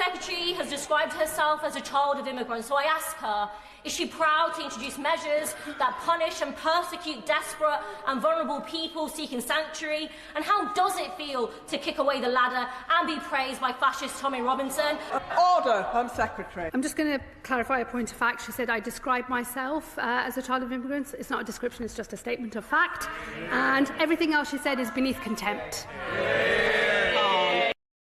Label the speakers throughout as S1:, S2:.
S1: Secretary has described herself as a child of immigrants, so I ask her, is she proud to introduce measures that punish and persecute desperate and vulnerable people seeking sanctuary? And how does it feel to kick away the ladder and be praised by fascist Tommy Robinson?
S2: Order, Home Secretary.
S3: I'm just going to clarify a point of fact. She said I described myself as a child of immigrants. It's not a description, it's just a statement of fact. And everything else she said is beneath contempt.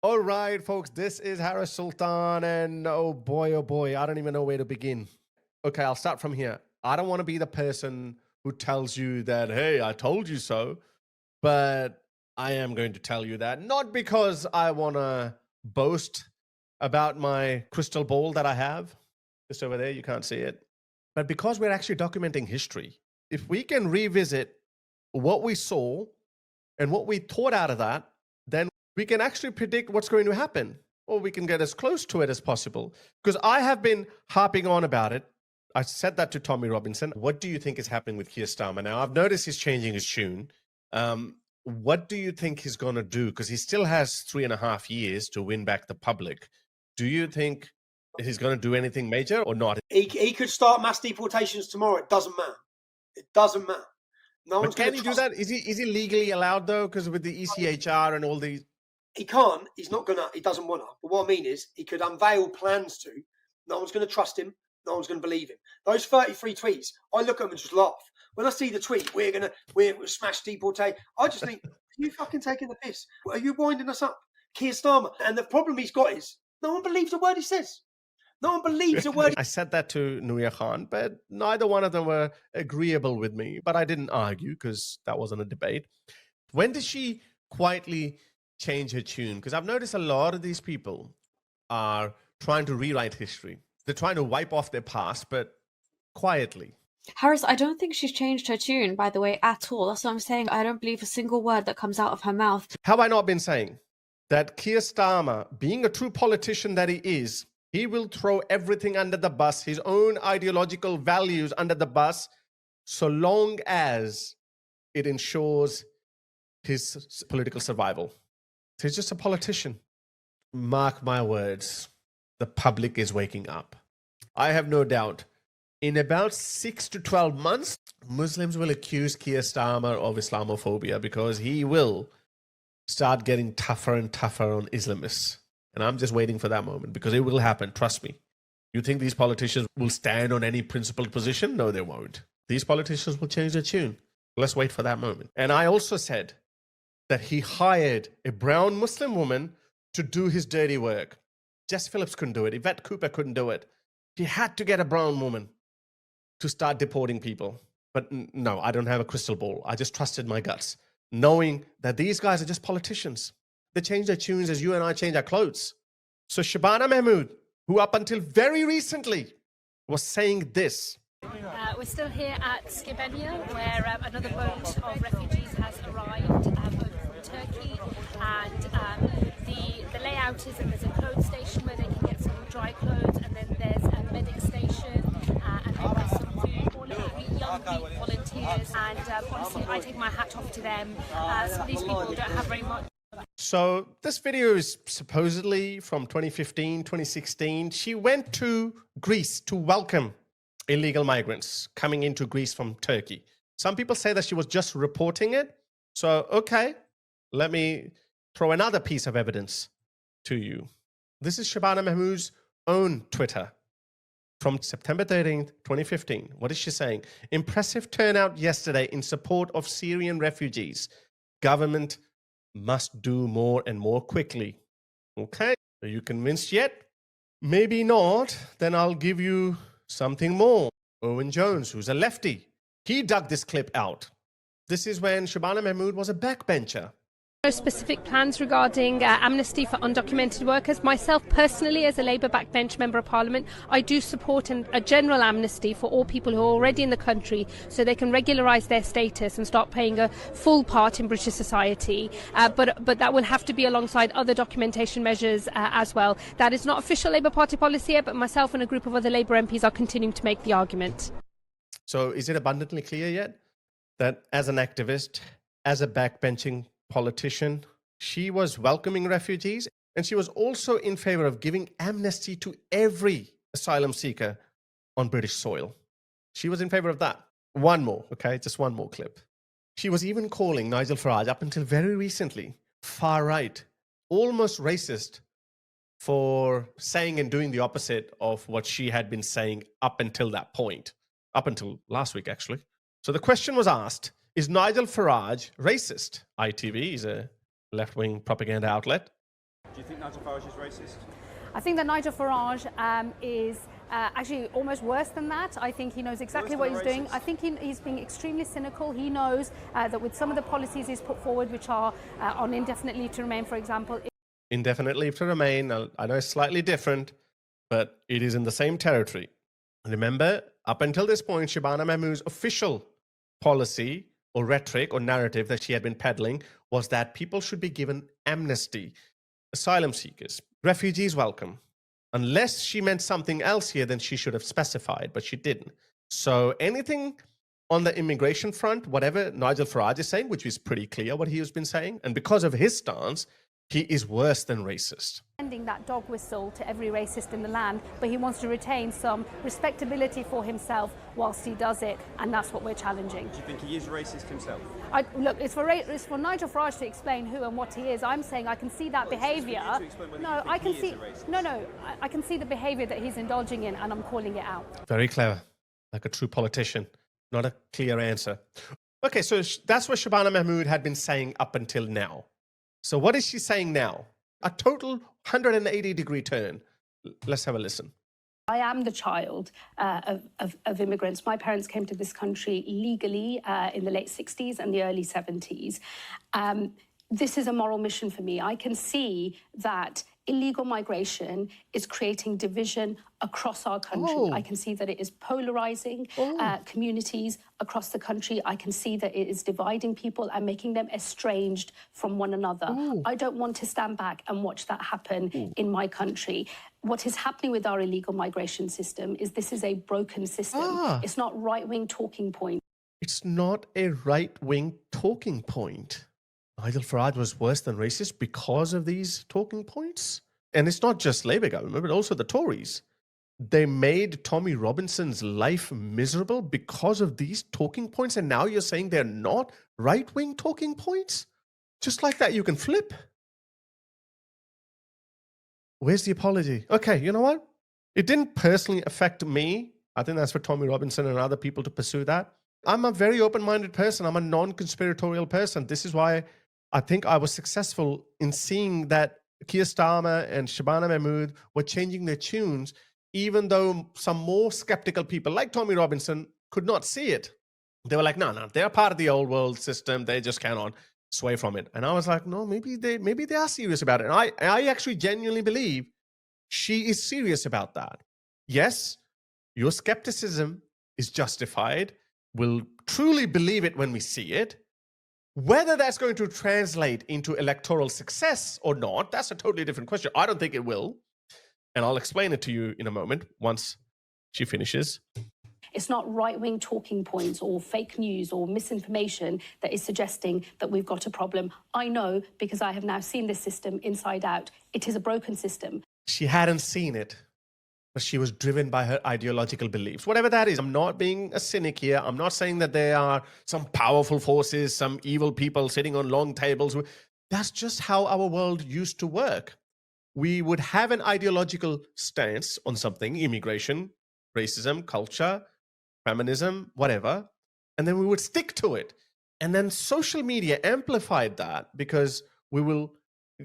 S4: All right, folks, this is Harris Sultan, and oh boy, I don't even know where to begin. Okay, I'll start from here. I don't want to be the person who tells you that, hey, I told you so, but I am going to tell you that, not because I want to boast about my crystal ball that I have, just over there, you can't see it, but because we're actually documenting history. If we can revisit what we saw and what we thought out of that, then we can actually predict what's going to happen, or we can get as close to it as possible. Because I have been harping on about it. I said that to Tommy Robinson. What do you think is happening with Keir Starmer now? I've noticed he's changing his tune. What do you think he's going to do? Because he still has 3.5 years to win back the public. Do you think he's going to do anything major or not?
S5: He could start mass deportations tomorrow. It doesn't matter. It doesn't matter. No one's
S4: can he do that? Is he legally allowed though? Because with the ECHR and all these,
S5: he can't. He's not gonna. He doesn't want to. But what I mean is, he could unveil plans to. No one's going to trust him. No one's going to believe him. Those 33 tweets, I look at them and just laugh. When I see the tweet, we're smash deportation. I just think, are you fucking taking the piss? Are you winding us up, Keir Starmer? And the problem he's got is no one believes a word he says. No one believes a word.
S4: I said that to Nuria Khan, but neither one of them were agreeable with me. But I didn't argue because that wasn't a debate. When did she quietly change her tune? Because I've noticed a lot of these people are trying to rewrite history. They're trying to wipe off their past, but quietly.
S6: Harris, I don't think she's changed her tune, by the way, at all. That's what I'm saying. I don't believe a single word that comes out of her mouth.
S4: Have I not been saying that Keir Starmer, being a true politician that he is, he will throw everything under the bus, his own ideological values under the bus, so long as it ensures his political survival. He's just a politician. Mark my words, the public is waking up. I have no doubt. In about 6 to 12 months, Muslims will accuse Keir Starmer of Islamophobia because he will start getting tougher and tougher on Islamists. And I'm just waiting for that moment because it will happen. Trust me. You think these politicians will stand on any principled position? No, they won't. These politicians will change their tune. Let's wait for that moment. And I also said that he hired a brown Muslim woman to do his dirty work. Jess Phillips couldn't do it. Yvette Cooper couldn't do it. He had to get a brown woman to start deporting people. But no, I don't have a crystal ball. I just trusted my guts, knowing that these guys are just politicians. They change their tunes as you and I change our clothes. So Shabana Mahmood, who up until very recently was saying this.
S7: We're still here at Skibenia, where another boat of refugees has arrived over from Turkey. And the layout is that there's a clothes station where they can get some dry clothes, and then there's a medic station, and then there's some food. All of the young people, volunteers, and honestly, I take my hat off to them. Some of these people don't have very much.
S4: So this video is supposedly from 2015, 2016. She went to Greece to welcome illegal migrants coming into Greece from Turkey. Some people say that she was just reporting it. So, okay, let me throw another piece of evidence to you. This is Shabana Mahmood's own Twitter from September 13th, 2015. What is she saying? Impressive turnout yesterday in support of Syrian refugees. Government must do more and more quickly. Okay, are you convinced yet? Maybe not. Then I'll give you something more. Owen Jones, who's a lefty, he dug this clip out. This is when Shabana Mahmood was a backbencher.
S8: No specific plans regarding amnesty for undocumented workers. Myself personally, as a Labour backbench Member of Parliament, I do support a general amnesty for all people who are already in the country so they can regularise their status and start playing a full part in British society. But that will have to be alongside other documentation measures as well. That is not official Labour Party policy yet, but myself and a group of other Labour MPs are continuing to make the argument.
S4: So is it abundantly clear yet that as an activist, as a backbenching politician, she was welcoming refugees? And she was also in favor of giving amnesty to every asylum seeker on British soil. She was in favor of that. One more, okay? Just one more clip. She was even calling Nigel Farage, up until very recently, far right, almost racist, for saying and doing the opposite of what she had been saying up until that point, up until last week, actually. So the question was asked, is Nigel Farage racist? ITV is a left-wing propaganda outlet.
S9: Do you think Nigel Farage is racist?
S3: I think that Nigel Farage is actually almost worse than that. I think he knows exactly what he's doing. I think he's being extremely cynical. He knows that with some of the policies he's put forward, which are on indefinite leave to remain, for example.
S4: Indefinite leave to remain, I know it's slightly different, but it is in the same territory. Remember, up until this point, Shabana Mahmood's official policy or rhetoric or narrative that she had been peddling was that people should be given amnesty. Asylum seekers, refugees welcome. Unless she meant something else here, then she should have specified, but she didn't. So anything on the immigration front, whatever Nigel Farage is saying, which is pretty clear what he has been saying, and because of his stance, he is worse than racist.
S3: Sending that dog whistle to every racist in the land, but he wants to retain some respectability for himself whilst he does it, and that's what we're challenging.
S9: Do you think he is racist himself?
S3: Look, it's for Nigel Farage to explain who and what he is. I'm saying I can see that behaviour. No, I can see. No, I can see the behaviour that he's indulging in, and I'm calling it out.
S4: Very clever, like a true politician. Not a clear answer. Okay, so that's what Shabana Mahmood had been saying up until now. So what is she saying now? A total 180-degree turn. Let's have a listen.
S3: I am the child of immigrants. My parents came to this country legally in the late 60s and the early 70s. This is a moral mission for me. I can see that illegal migration is creating division across our country. I can see that it is polarizing communities across the country. I can see that it is dividing people and making them estranged from one another. I don't want to stand back and watch that happen in my country. What is happening with our illegal migration system is this is a broken system. It's not right-wing talking point.
S4: It's not a right-wing talking point. Nigel Farage was worse than racist because of these talking points. And it's not just Labour government, but also the Tories. They made Tommy Robinson's life miserable because of these talking points. And now you're saying they're not right-wing talking points? Just like that, you can flip. Where's the apology? Okay, you know what? It didn't personally affect me. I think that's for Tommy Robinson and other people to pursue that. I'm a very open-minded person. I'm a non-conspiratorial person. This is why I think I was successful in seeing that Keir Starmer and Shabana Mahmood were changing their tunes, even though some more skeptical people like Tommy Robinson could not see it. They were like, no, they're part of the old world system. They just cannot sway from it. And I was like, no, maybe they are serious about it. And I actually genuinely believe she is serious about that. Yes, your skepticism is justified. We'll truly believe it when we see it. Whether that's going to translate into electoral success or not, that's a totally different question. I don't think it will. And I'll explain it to you in a moment once she finishes.
S3: It's not right-wing talking points or fake news or misinformation that is suggesting that we've got a problem. I know because I have now seen this system inside out. It is a broken system.
S4: She hadn't seen it, but she was driven by her ideological beliefs. Whatever that is, I'm not being a cynic here. I'm not saying that there are some powerful forces, some evil people sitting on long tables. That's just how our world used to work. We would have an ideological stance on something, immigration, racism, culture, feminism, whatever, and then we would stick to it. And then social media amplified that because we will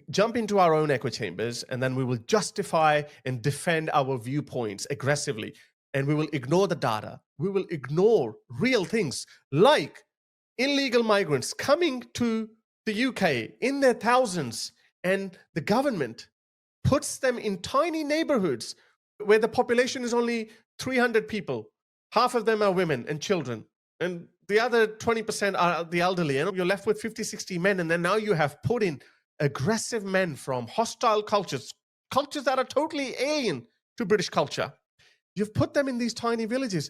S4: jump into our own echo chambers and then we will justify and defend our viewpoints aggressively. And we will ignore the data. We will ignore real things like illegal migrants coming to the UK in their thousands, and the government puts them in tiny neighborhoods where the population is only 300 people. Half of them are women and children, and the other 20% are the elderly. And you're left with 50, 60 men. And then now you have put in aggressive men from hostile cultures that are totally alien to British culture. You've put them in these tiny villages.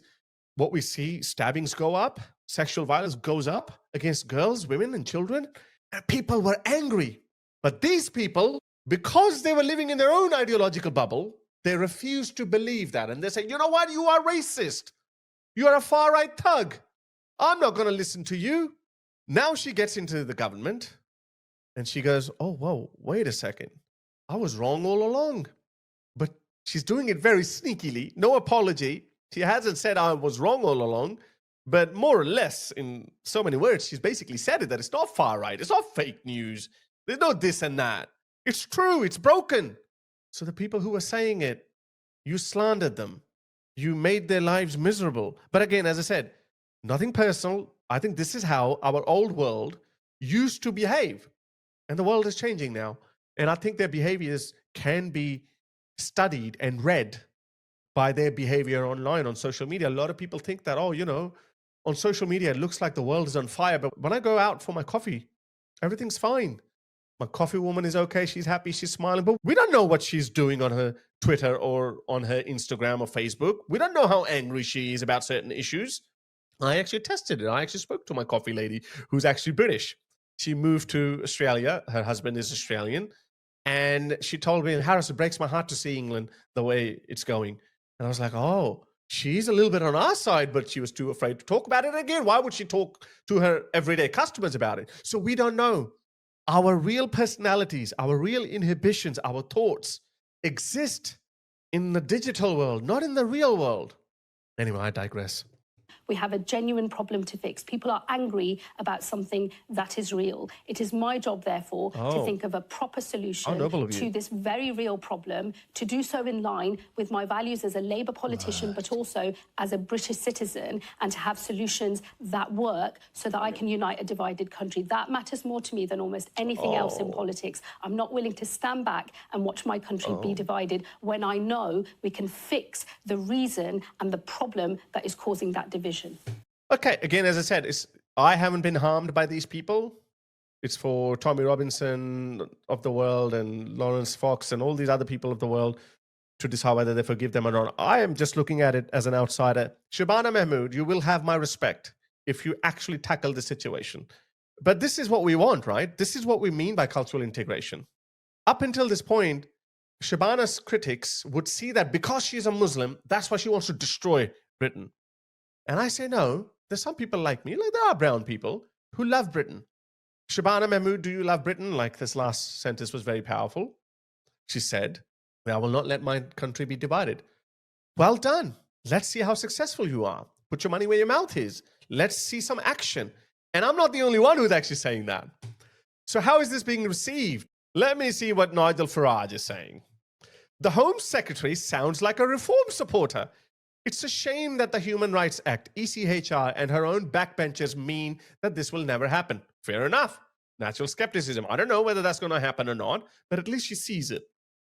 S4: What we see, stabbings go up, sexual violence goes up against girls, women, and children. And people were angry. But these people Because they were living in their own ideological bubble, they refused to believe that. And they say, you know what? You are racist. You are a far-right thug. I'm not going to listen to you. Now she gets into the government and she goes, oh, whoa, wait a second. I was wrong all along. But she's doing it very sneakily. No apology. She hasn't said I was wrong all along. But more or less, in so many words, she's basically said it, that it's not far-right. It's not fake news. There's no this and that. It's true. It's broken. So the people who were saying it, you slandered them. You made their lives miserable. But again, as I said, nothing personal. I think this is how our old world used to behave. And the world is changing now. And I think their behaviors can be studied and read by their behavior online on social media. A lot of people think that, oh, you know, on social media, it looks like the world is on fire. But when I go out for my coffee, everything's fine. My coffee woman is okay. She's happy. She's smiling. But we don't know what she's doing on her Twitter or on her Instagram or Facebook. We don't know how angry she is about certain issues. I actually tested it. I actually spoke to my coffee lady who's actually British. She moved to Australia. Her husband is Australian. And she told me, Harris, it breaks my heart to see England the way it's going. And I was like, oh, she's a little bit on our side, but she was too afraid to talk about it again. Why would she talk to her everyday customers about it? So we don't know. Our real personalities, our real inhibitions, our thoughts exist in the digital world, not in the real world. Anyway, I digress.
S3: We have a genuine problem to fix. People are angry about something that is real. It is my job, therefore, to think of a proper solution to this very real problem, to do so in line with my values as a Labour politician, but also as a British citizen, and to have solutions that work so that I can unite a divided country. That matters more to me than almost anything else in politics. I'm not willing to stand back and watch my country be divided when I know we can fix the reason and the problem that is causing that division.
S4: Okay, again, as I said, I haven't been harmed by these people. It's for Tommy Robinson of the world and Lawrence Fox and all these other people of the world to decide whether they forgive them or not. I am just looking at it as an outsider. Shabana Mahmood, you will have my respect if you actually tackle the situation. But this is what we want, right? This is what we mean by cultural integration. Up until this point, Shabana's critics would see that because she's a Muslim, that's why she wants to destroy Britain. And I say, no, there's some people like me, like there are brown people who love Britain. Shabana Mahmood, do you love Britain? Like this last sentence was very powerful. She said, I will not let my country be divided. Well done. Let's see how successful you are. Put your money where your mouth is. Let's see some action. And I'm not the only one who's actually saying that. So how is this being received? Let me see what Nigel Farage is saying. The Home Secretary sounds like a reform supporter. It's a shame that the Human Rights Act, ECHR, and her own backbenchers mean that this will never happen. Fair enough. Natural skepticism. I don't know whether that's going to happen or not, but at least she sees it.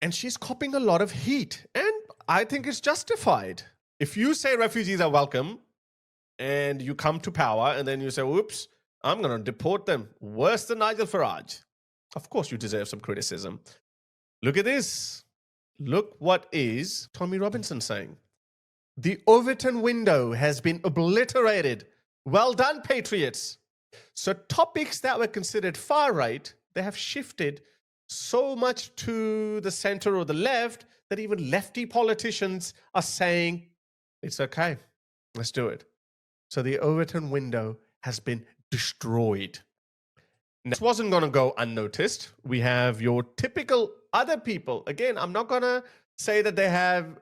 S4: And she's copping a lot of heat. And I think it's justified. If you say refugees are welcome and you come to power and then you say, oops, I'm going to deport them. Worse than Nigel Farage. Of course you deserve some criticism. Look at this. Look what is Tommy Robinson saying. The Overton window has been obliterated. Well done, patriots. So topics that were considered far right, they have shifted so much to the center or the left that even lefty politicians are saying, it's okay, let's do it. So the Overton window has been destroyed. This wasn't going to go unnoticed. We have your typical other people. Again, I'm not going to say that they have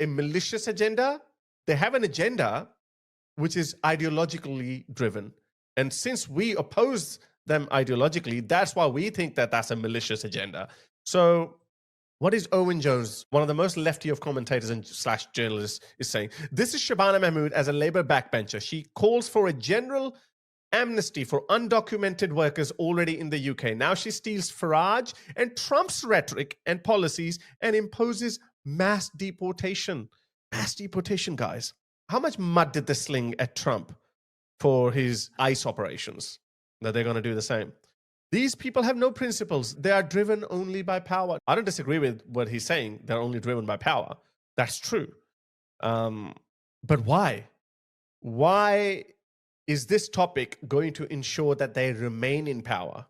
S4: a malicious agenda. They have an agenda which is ideologically driven. And since we oppose them ideologically, that's why we think that that's a malicious agenda. So what is Owen Jones, one of the most lefty of commentators and / journalists, is saying? This is Shabana Mahmood as a Labour backbencher. She calls for a general amnesty for undocumented workers already in the UK. Now she steals Farage and Trump's rhetoric and policies and imposes mass deportation. Mass deportation, guys. How much mud did they sling at Trump for his ICE operations? That they're going to do the same. These people have no principles. They are driven only by power. I don't disagree with what he's saying. They're only driven by power. That's true. But why? Why is this topic going to ensure that they remain in power?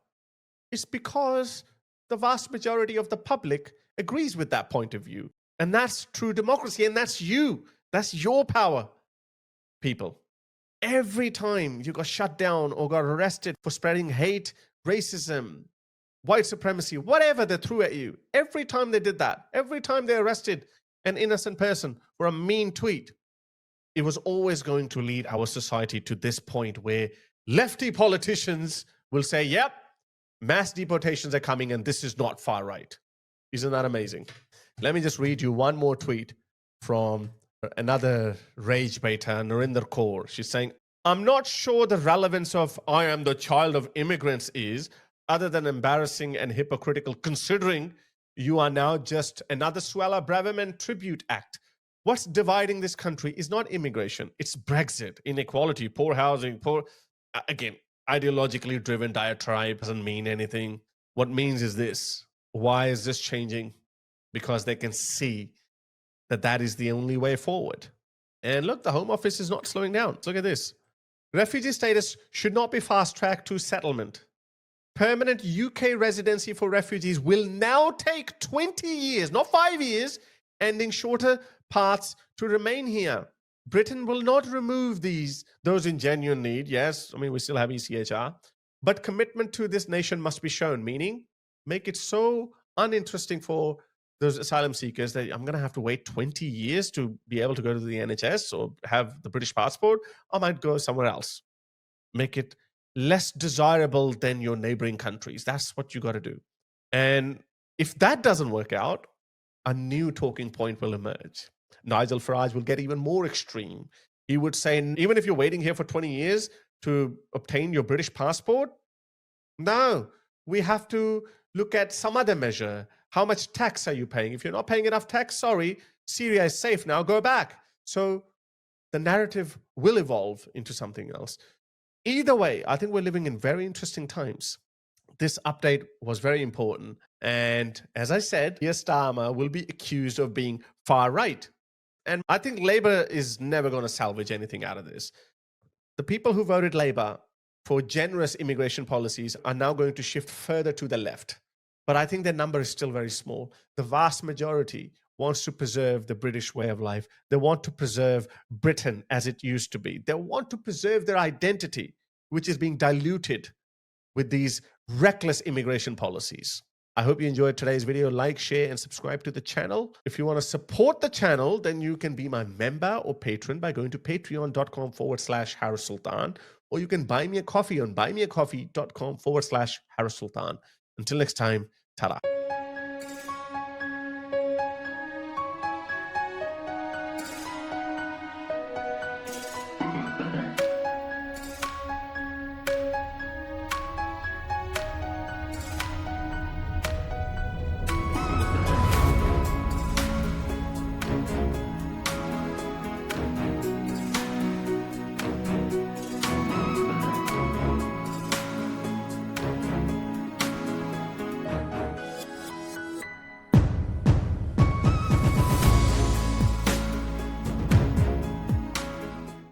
S4: It's because the vast majority of the public agrees with that point of view. And that's true democracy, and that's you. That's your power, people. Every time you got shut down or got arrested for spreading hate, racism, white supremacy, whatever they threw at you, every time they did that, every time they arrested an innocent person for a mean tweet, it was always going to lead our society to this point where lefty politicians will say, yep, mass deportations are coming and this is not far right. Isn't that amazing? Let me just read you one more tweet from another rage baiter, Narinder Kaur. She's saying, I'm not sure the relevance of I am the child of immigrants is, other than embarrassing and hypocritical, considering you are now just another Suella Braverman tribute act. What's dividing this country is not immigration, it's Brexit, inequality, poor housing, again, ideologically driven diatribe doesn't mean anything. What means is this. Why is this changing? Because they can see that that is the only way forward. And look, the Home Office is not slowing down. Look at this. Refugee status should not be fast-tracked to settlement. Permanent UK residency for refugees will now take 20 years, not 5 years, ending shorter paths to remain here. Britain will not remove those in genuine need. Yes, I mean, we still have ECHR. But commitment to this nation must be shown, meaning make it so uninteresting for those asylum seekers that I'm going to have to wait 20 years to be able to go to the NHS or have the British passport. I might go somewhere else. Make it less desirable than your neighboring countries. That's what you got to do. And if that doesn't work out, a new talking point will emerge. Nigel Farage will get even more extreme. He would say, even if you're waiting here for 20 years to obtain your British passport, no, we have to look at some other measure. How much tax are you paying? If you're not paying enough tax, sorry, Syria is safe now, go back. So the narrative will evolve into something else. Either way, I think we're living in very interesting times. This update was very important. And as I said, Keir Starmer will be accused of being far right. And I think Labour is never going to salvage anything out of this. The people who voted Labour for generous immigration policies are now going to shift further to the left. But I think their number is still very small. The vast majority wants to preserve the British way of life. They want to preserve Britain as it used to be. They want to preserve their identity, which is being diluted with these reckless immigration policies. I hope you enjoyed today's video. Like, share, and subscribe to the channel. If you want to support the channel, then you can be my member or patron by going to patreon.com/Harris Sultan, or you can buy me a coffee on buymeacoffee.com/Harris Sultan. Until next time, ta-ra.